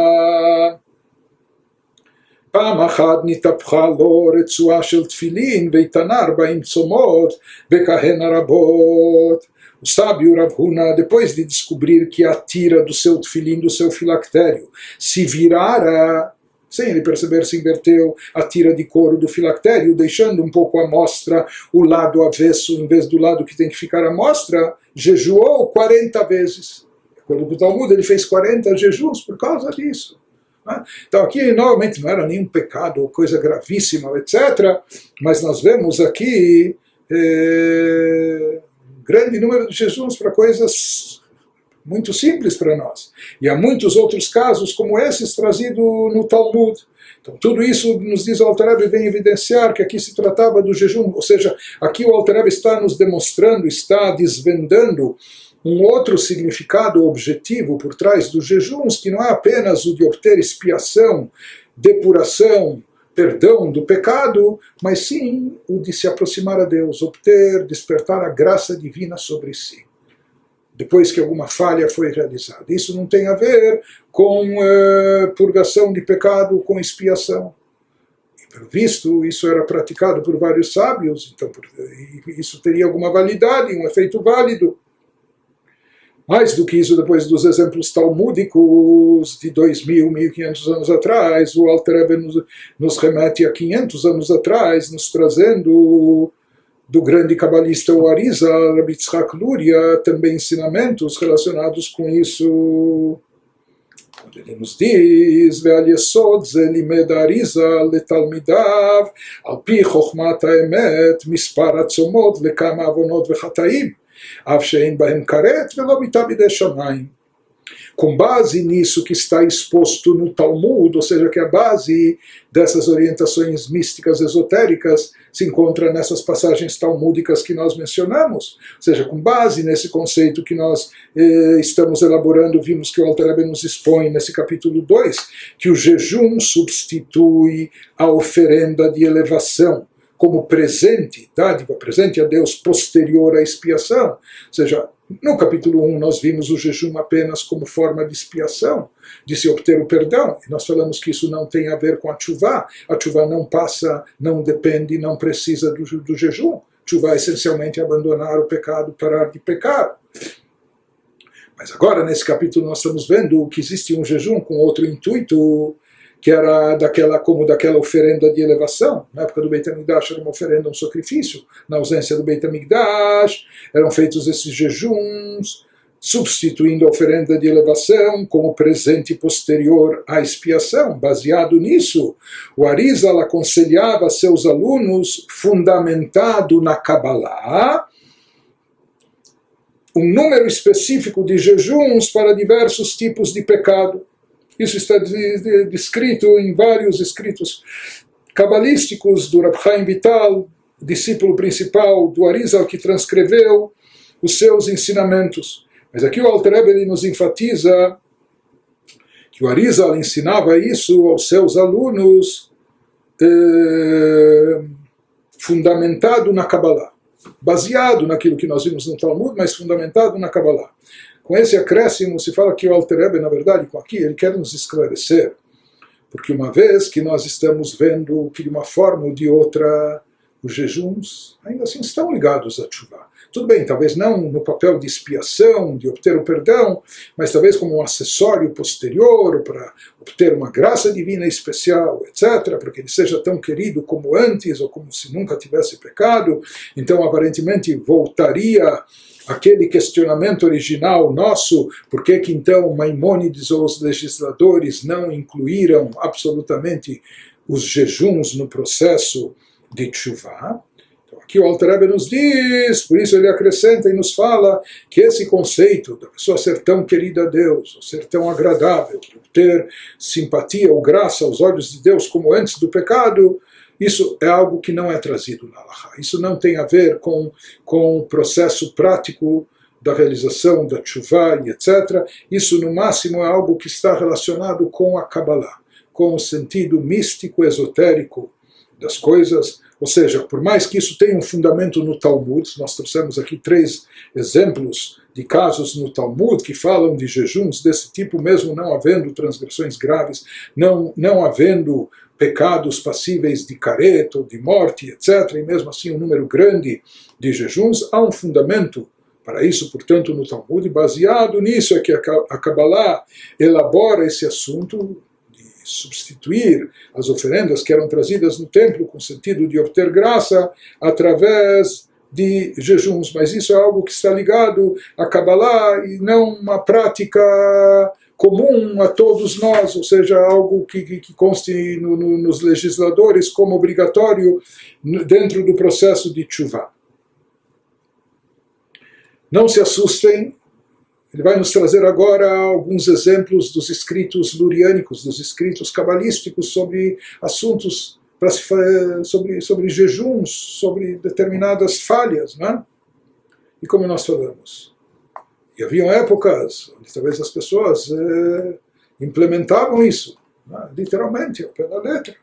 פעם אחת נתהפכה לו רצועה של תפילין והתענה 40 צומות וכהנה רבות. O sábio Rav Huna, depois de descobrir que a tira do seu tefilim, do seu filactério, se virara, sem ele perceber, se inverteu a tira de couro do filactério, deixando um pouco à mostra o lado avesso, em vez do lado que tem que ficar à mostra, jejuou 40 vezes. Quando o Talmud ele fez 40 jejuns por causa disso. Então aqui novamente não era nenhum pecado ou coisa gravíssima, etc. Mas nós vemos aqui grande número de jejuns para coisas muito simples para nós. E há muitos outros casos como esses trazidos no Talmud. Então tudo isso nos diz o Alter Rebbe, vem evidenciar que aqui se tratava do jejum, ou seja, aqui o Alter Rebbe está nos demonstrando, está desvendando um outro significado objetivo por trás dos jejuns, que não é apenas o de obter expiação, depuração, perdão do pecado, mas sim o de se aproximar a Deus, obter, despertar a graça divina sobre si, depois que alguma falha foi realizada. Isso não tem a ver com purgação de pecado, com expiação. E, pelo visto, isso era praticado por vários sábios, então isso teria alguma validade, um efeito válido. Mais do que isso, depois dos exemplos talmúdicos de 2.000, 1.500 anos atrás, o Alter Rebbe nos remete a 500 anos atrás, nos trazendo do grande cabalista o Arizal, Rabbi Yitzhak Luria, também ensinamentos relacionados com isso. Quando ele nos diz: Ve'al yesod ze limed Arizal letalmidav, al pi chokhmat ha'emet, mispar hatzomot lekama avonot vechataim. Com base nisso que está exposto no Talmud, ou seja, que a base dessas orientações místicas esotéricas se encontra nessas passagens talmúdicas que nós mencionamos. Ou seja, com base nesse conceito que nós estamos elaborando, vimos que o Alter Rebbe nos expõe nesse capítulo 2, que o jejum substitui a oferenda de elevação como presente, dádiva, presente a Deus posterior à expiação. Ou seja, no capítulo 1 nós vimos o jejum apenas como forma de expiação, de se obter o perdão. E nós falamos que isso não tem a ver com a tchuvá. A tchuvá não passa, não depende, não precisa do jejum. Tchuvá é essencialmente abandonar o pecado, parar de pecar. Mas agora, nesse capítulo, nós estamos vendo que existe um jejum com outro intuito, que era daquela oferenda de elevação. Na época do Beit HaMikdash era uma oferenda, um sacrifício. Na ausência do Beit HaMikdash eram feitos esses jejuns, substituindo a oferenda de elevação como presente posterior à expiação. Baseado nisso, o Arizal aconselhava seus alunos, fundamentado na Kabbalah, um número específico de jejuns para diversos tipos de pecado. Isso está descrito em vários escritos cabalísticos do Rab Chaim Vital, discípulo principal do Arizal, que transcreveu os seus ensinamentos. Mas aqui o Alter Rebbe nos enfatiza que o Arizal ensinava isso aos seus alunos, fundamentado na Kabbalah, baseado naquilo que nós vimos no Talmud, mas fundamentado na Kabbalah. Com esse acréscimo, se fala que o Alter Rebbe, na verdade, com aqui, ele quer nos esclarecer, porque uma vez que nós estamos vendo que de uma forma ou de outra os jejuns ainda assim estão ligados a Teshuvah. Tudo bem, talvez não no papel de expiação, de obter o perdão, mas talvez como um acessório posterior para obter uma graça divina especial, etc., para que ele seja tão querido como antes, ou como se nunca tivesse pecado. Então, aparentemente, voltaria aquele questionamento original nosso, por que então Maimônides ou os legisladores não incluíram absolutamente os jejuns no processo de Teshuvah? Então, aqui o Alter Rebbe nos diz, por isso ele acrescenta e nos fala que esse conceito da pessoa ser tão querida a Deus, ou ser tão agradável, ter simpatia ou graça aos olhos de Deus como antes do pecado, isso é algo que não é trazido na Halakha. Isso não tem a ver com o processo prático da realização da Teshuvah e etc. Isso, no máximo, é algo que está relacionado com a Kabbalah, com o sentido místico, esotérico das coisas. Ou seja, por mais que isso tenha um fundamento no Talmud, nós trouxemos aqui 3 exemplos de casos no Talmud que falam de jejuns desse tipo, mesmo não havendo transgressões graves, não havendo pecados passíveis de careta ou de morte, etc., e mesmo assim um número grande de jejuns, há um fundamento para isso, portanto, no Talmud, e baseado nisso é que a Kabbalah elabora esse assunto de substituir as oferendas que eram trazidas no templo com o sentido de obter graça através de jejuns, mas isso é algo que está ligado à Kabbalah e não uma prática comum a todos nós, ou seja, algo que conste nos legisladores como obrigatório dentro do processo de Teshuvah. Não se assustem, ele vai nos trazer agora alguns exemplos dos escritos luriânicos, dos escritos cabalísticos sobre assuntos, sobre jejuns, sobre determinadas falhas, né? E como nós falamos, e haviam épocas onde talvez as pessoas implementavam isso, né? Literalmente, ao pé da letra.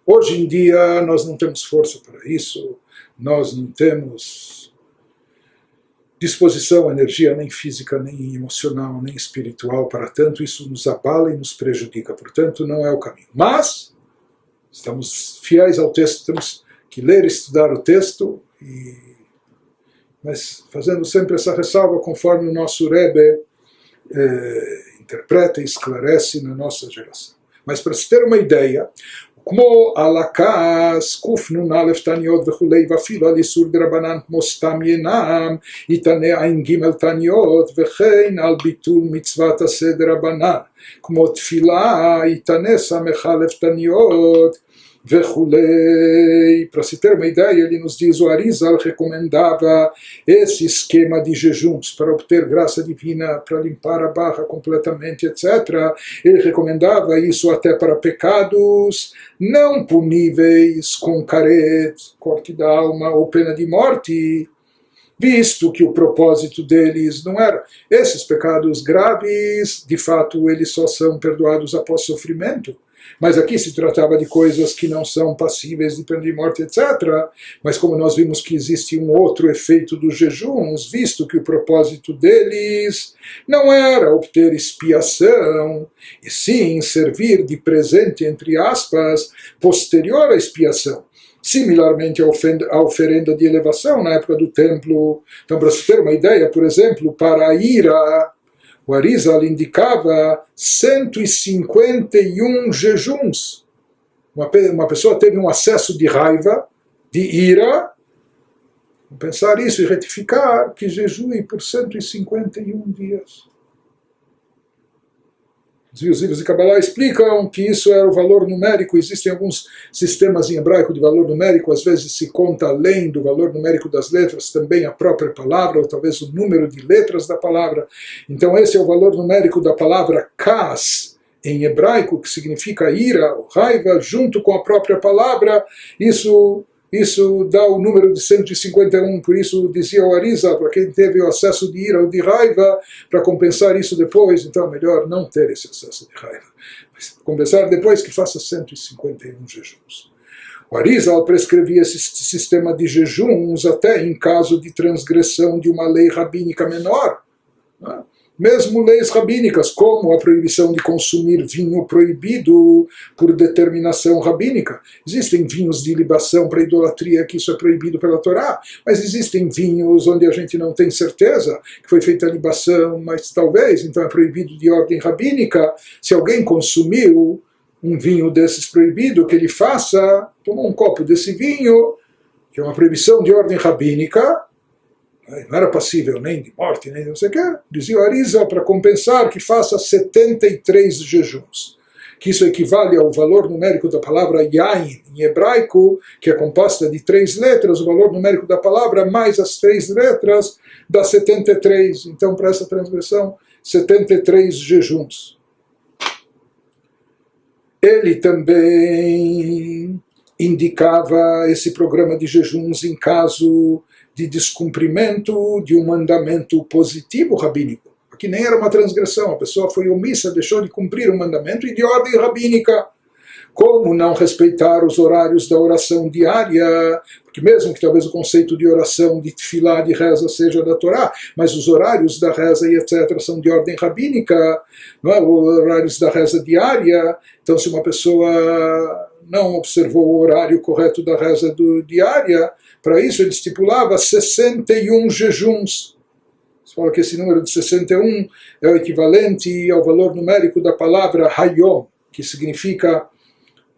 Hoje em dia nós não temos força para isso, nós não temos disposição, energia nem física, nem emocional, nem espiritual para tanto, isso nos abala e nos prejudica, portanto não é o caminho. Mas estamos fiéis ao texto, temos que ler e estudar o texto, mas fazendo sempre essa ressalva conforme o nosso Rebbe interpreta e esclarece na nossa geração. Mas para se ter uma ideia, כמו על הכעס, קנ"א תניות וכולי, ואפילו על איסור דרבנן כמו סתם ינם, יתנה ע"ג תניות, וכן על ביטול מצוות עשה דרבנן, כמו תפילה, יתנה ס"א תניות, וכולי. Para se ter uma ideia, ele nos diz, o Arizal recomendava esse esquema de jejuns para obter graça divina, para limpar a barra completamente, etc. Ele recomendava isso até para pecados não puníveis com caret, corte da alma ou pena de morte, visto que o propósito deles não era. Esses pecados graves, de fato, eles só são perdoados após sofrimento. Mas aqui se tratava de coisas que não são passíveis de pena de morte, etc. Mas como nós vimos que existe um outro efeito dos jejuns, visto que o propósito deles não era obter expiação, e sim servir de presente, entre aspas, posterior à expiação. Similarmente à oferenda de elevação na época do templo. Então, para se ter uma ideia, por exemplo, para a ira, o Arizal indicava 151 jejuns. Uma pessoa teve um acesso de raiva, de ira. Vamos pensar isso e retificar que jejue por 151 dias. Os livros de Kabbalah explicam que isso era o valor numérico. Existem alguns sistemas em hebraico de valor numérico, às vezes se conta além do valor numérico das letras também a própria palavra, ou talvez o número de letras da palavra. Então esse é o valor numérico da palavra kas, em hebraico, que significa ira ou raiva, junto com a própria palavra. Isso isso dá o número de 151, por isso dizia o Arizal, para quem teve o acesso de ira ou de raiva, para compensar isso depois, então é melhor não ter esse acesso de raiva. Mas compensar depois que faça 151 jejuns. O Arizal prescrevia esse sistema de jejuns até em caso de transgressão de uma lei rabínica menor. Né? Mesmo leis rabínicas, como a proibição de consumir vinho proibido por determinação rabínica. Existem vinhos de libação para idolatria, que isso é proibido pela Torá, mas existem vinhos onde a gente não tem certeza que foi feita a libação, mas talvez, então é proibido de ordem rabínica. Se alguém consumiu um vinho desses proibido, que ele faça, toma um copo desse vinho, que é uma proibição de ordem rabínica, não era passível nem de morte, nem não sei o que, dizia o Arizal, para compensar, que faça 73 jejuns. Que isso equivale ao valor numérico da palavra yain, em hebraico, que é composta de 3 letras, o valor numérico da palavra mais as 3 letras dá 73. Então, para essa transgressão, 73 jejuns. Ele também indicava esse programa de jejuns em caso de descumprimento de um mandamento positivo rabínico. Aqui nem era uma transgressão, a pessoa foi omissa, deixou de cumprir um mandamento e de ordem rabínica. Como não respeitar os horários da oração diária, porque mesmo que talvez o conceito de oração, de tefilá, de reza seja da Torá, mas os horários da reza e etc. são de ordem rabínica, não é? Os horários da reza diária. Então, se uma pessoa não observou o horário correto da reza diária, para isso ele estipulava 61 jejuns. Você fala que esse número de 61 é o equivalente ao valor numérico da palavra hayom, que significa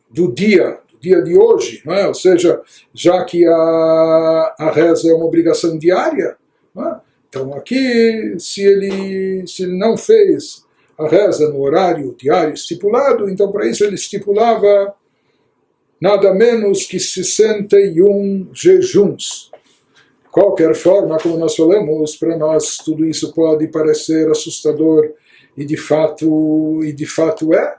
do dia de hoje, não é? Ou seja, já que a reza é uma obrigação diária, não é? Então aqui, se ele não fez a reza no horário diário estipulado, então para isso ele estipulava nada menos que 61 jejuns. De qualquer forma, como nós falamos, para nós tudo isso pode parecer assustador e de fato é.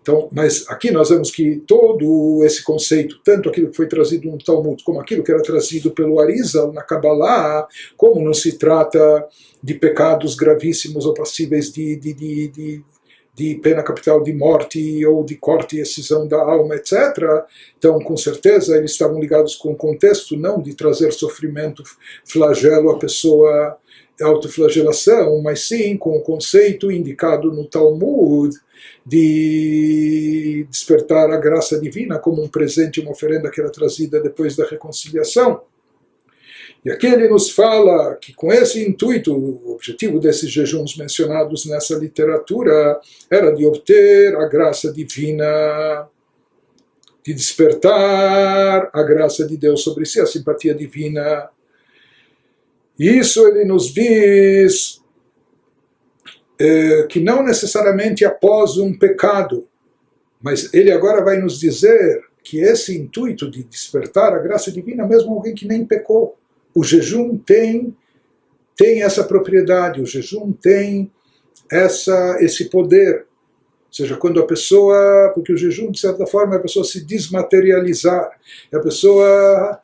Então, mas aqui nós vemos que todo esse conceito, tanto aquilo que foi trazido no Talmud, como aquilo que era trazido pelo Arizal na Kabbalah, como não se trata de pecados gravíssimos ou passíveis de pena capital de morte ou de corte e excisão da alma, etc. Então, com certeza, eles estavam ligados com o contexto não de trazer sofrimento, flagelo à pessoa, autoflagelação, mas sim com o conceito indicado no Talmud de despertar a graça divina como um presente, uma oferenda que era trazida depois da reconciliação. E aqui ele nos fala que com esse intuito, o objetivo desses jejuns mencionados nessa literatura era de obter a graça divina, de despertar a graça de Deus sobre si, a simpatia divina. E isso ele nos diz que não necessariamente após um pecado, mas ele agora vai nos dizer que esse intuito de despertar a graça divina, mesmo alguém que nem pecou, o jejum tem essa propriedade, o jejum tem esse poder. Ou seja, quando a pessoa, porque o jejum, de certa forma, é a pessoa se desmaterializar, é a pessoa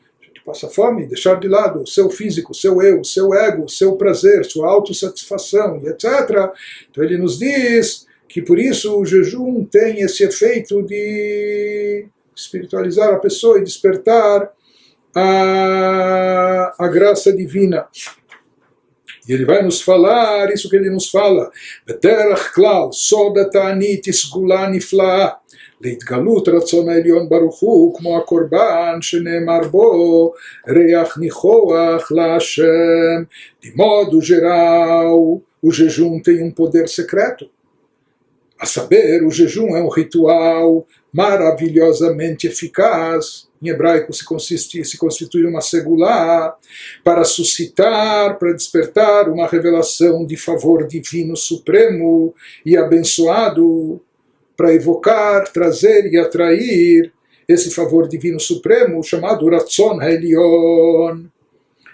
passa fome, deixar de lado o seu físico, o seu eu, o seu ego, o seu prazer, sua autossatisfação, e etc. Então ele nos diz que por isso o jejum tem esse efeito de espiritualizar a pessoa e despertar a graça divina. E ele vai nos falar isso que ele nos fala. B'derech klal, soda ta'anit isgula nifla'a. להתגלות רצון העליון ברוך הוא כמו הקורבן שנאמר בו ריח ניחוח להשם. De modo geral, o jejum tem um poder secreto. A saber, o jejum é um ritual maravilhosamente eficaz. Em hebraico se constitui uma segulá para suscitar, para despertar uma revelação de favor divino supremo e abençoado, para evocar, trazer e atrair esse favor divino supremo chamado Ratzon HaElyon.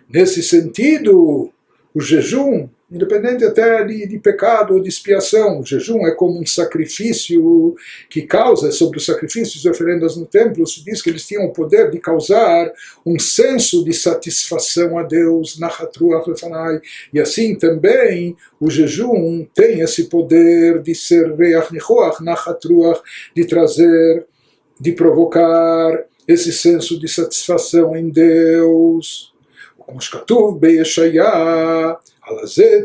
Nesse sentido, o jejum, independente até de pecado ou de expiação, o jejum é como um sacrifício que causa, sobre os sacrifícios e oferendas no templo, se diz que eles tinham o poder de causar um senso de satisfação a Deus, nachat ruach lefanai, e assim também o jejum tem esse poder de ser reach nichoach, nachat ruach, de trazer, de provocar esse senso de satisfação em Deus. כמו שכתוב בישעיה, על זה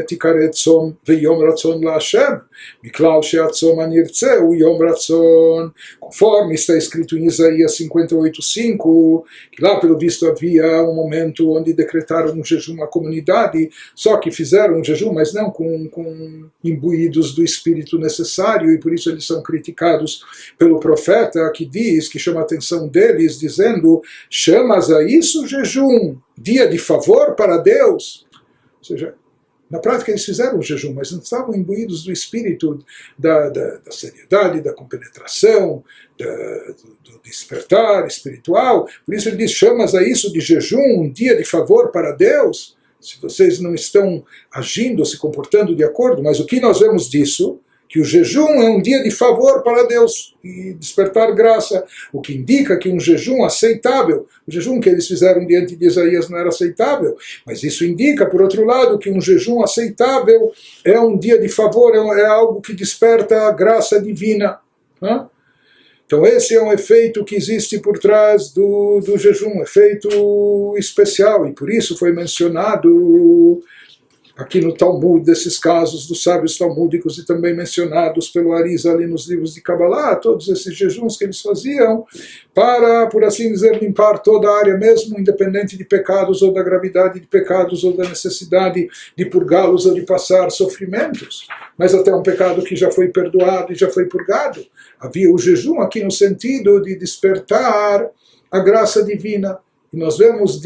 תקרא צום ויום רצון להשם, מכלל שהצום הנרצה הוא יום רצון, conforme está escrito em Isaías 58:5, que lá pelo visto havia um momento onde decretaram um jejum à comunidade, só que fizeram um jejum, mas não com imbuídos do espírito necessário, e por isso eles são criticados pelo profeta, que diz, que chama a atenção deles, dizendo, chamas a isso jejum, dia de favor para Deus? Ou seja, na prática eles fizeram o jejum, mas não estavam imbuídos do espírito da seriedade, da compenetração, do despertar espiritual. Por isso ele diz, chamas a isso de jejum, um dia de favor para Deus? Se vocês não estão agindo, se comportando de acordo, mas o que nós vemos disso? Que o jejum é um dia de favor para Deus e despertar graça, o que indica que um jejum aceitável, o jejum que eles fizeram diante de Isaías não era aceitável, mas isso indica, por outro lado, que um jejum aceitável é um dia de favor, é algo que desperta a graça divina. Né? Então esse é um efeito que existe por trás do jejum, um efeito especial, e por isso foi mencionado aqui no Talmud, desses casos dos sábios talmúdicos e também mencionados pelo Arizal ali nos livros de Kabbalah, todos esses jejuns que eles faziam para, por assim dizer, limpar toda a área mesmo, independente de pecados ou da gravidade de pecados ou da necessidade de purgá-los ou de passar sofrimentos, mas até um pecado que já foi perdoado e já foi purgado. Havia o jejum aqui no sentido de despertar a graça divina. E nós vemos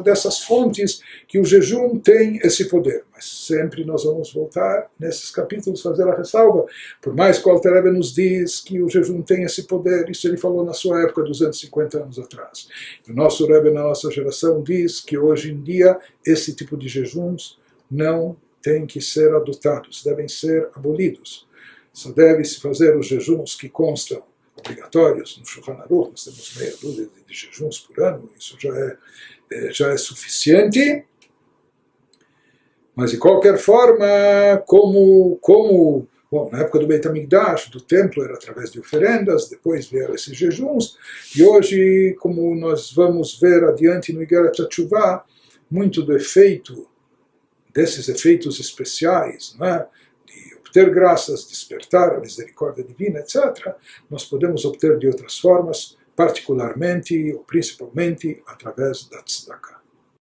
dessas fontes que o jejum tem esse poder. Mas sempre nós vamos voltar nesses capítulos, fazer a ressalva. Por mais que o Alter Rebbe nos diz que o jejum tem esse poder, isso ele falou na sua época, 250 anos atrás. O nosso Rebbe, na nossa geração, diz que hoje em dia esse tipo de jejuns não tem que ser adotados, devem ser abolidos. Só deve-se fazer os jejuns que constam obrigatórios no Shulchan Aruch, nós temos meia dúzia de jejuns por ano, isso já é suficiente, mas de qualquer forma, bom, na época do Beit HaMikdash, do templo, era através de oferendas, depois vieram esses jejuns, e hoje, como nós vamos ver adiante no Igeret HaTshuvah, muito do efeito, desses efeitos especiais, não é? Ter graças, despertar a misericórdia divina, etc., nós podemos obter de outras formas, particularmente ou principalmente através da tzedakah.